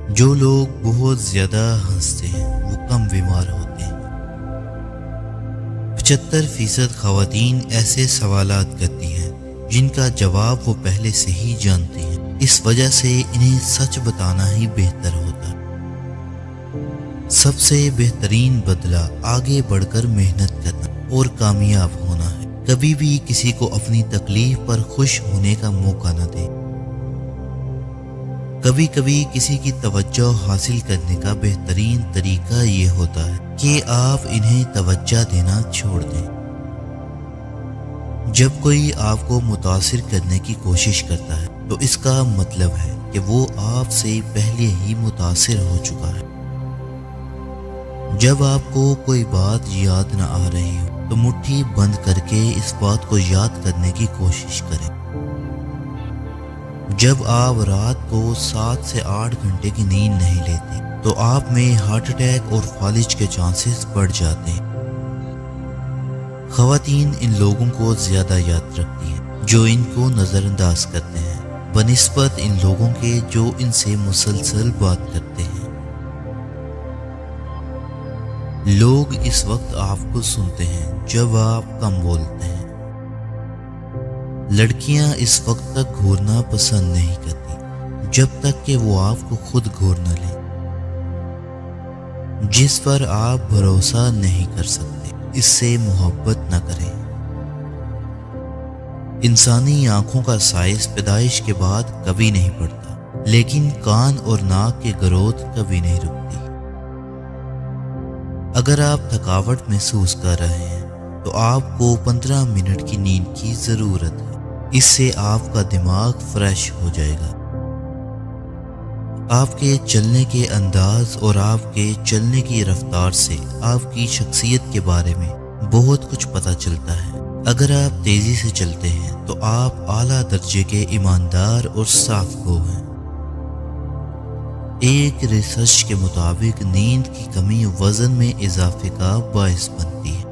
جو لوگ بہت زیادہ ہنستے ہیں وہ کم بیمار ہوتے ہیں۔ 75% خواتین ایسے سوالات کرتی ہیں جن کا جواب وہ پہلے سے ہی جانتی ہیں، اس وجہ سے انہیں سچ بتانا ہی بہتر ہوتا ہے۔ سب سے بہترین بدلہ آگے بڑھ کر محنت کرنا اور کامیاب ہونا ہے۔ کبھی بھی کسی کو اپنی تکلیف پر خوش ہونے کا موقع نہ دیں۔ کبھی کبھی کسی کی توجہ حاصل کرنے کا بہترین طریقہ یہ ہوتا ہے کہ آپ انہیں توجہ دینا چھوڑ دیں۔ جب کوئی آپ کو متاثر کرنے کی کوشش کرتا ہے تو اس کا مطلب ہے کہ وہ آپ سے پہلے ہی متاثر ہو چکا ہے۔ جب آپ کو کوئی بات یاد نہ آ رہی ہو تو مٹھی بند کر کے اس بات کو یاد کرنے کی کوشش کریں۔ جب آپ رات کو 7 سے 8 گھنٹے کی نیند نہیں لیتے تو آپ میں ہارٹ اٹیک اور فالج کے چانسز بڑھ جاتے ہیں۔ خواتین ان لوگوں کو زیادہ یاد رکھتی ہیں جو ان کو نظر انداز کرتے ہیں بنسبت ان لوگوں کے جو ان سے مسلسل بات کرتے ہیں۔ لوگ اس وقت آپ کو سنتے ہیں جب آپ کم بولتے ہیں۔ لڑکیاں اس وقت تک گھورنا پسند نہیں کرتی جب تک کہ وہ آپ کو خود گھور نہ لیں۔ جس پر آپ بھروسہ نہیں کر سکتے اس سے محبت نہ کریں۔ انسانی آنکھوں کا سائز پیدائش کے بعد کبھی نہیں بڑھتا، لیکن کان اور ناک کے گروتھ کبھی نہیں رکتی۔ اگر آپ تھکاوٹ محسوس کر رہے ہیں تو آپ کو 15 منٹ کی نیند کی ضرورت ہے۔ اس سے آپ کا دماغ فریش ہو جائے گا۔ آپ کے چلنے کے انداز اور آپ کے چلنے کی رفتار سے آپ کی شخصیت کے بارے میں بہت کچھ پتہ چلتا ہے۔ اگر آپ تیزی سے چلتے ہیں تو آپ اعلیٰ درجے کے ایماندار اور صاف گو ہیں۔ ایک ریسرچ کے مطابق نیند کی کمی وزن میں اضافے کا باعث بنتی ہے۔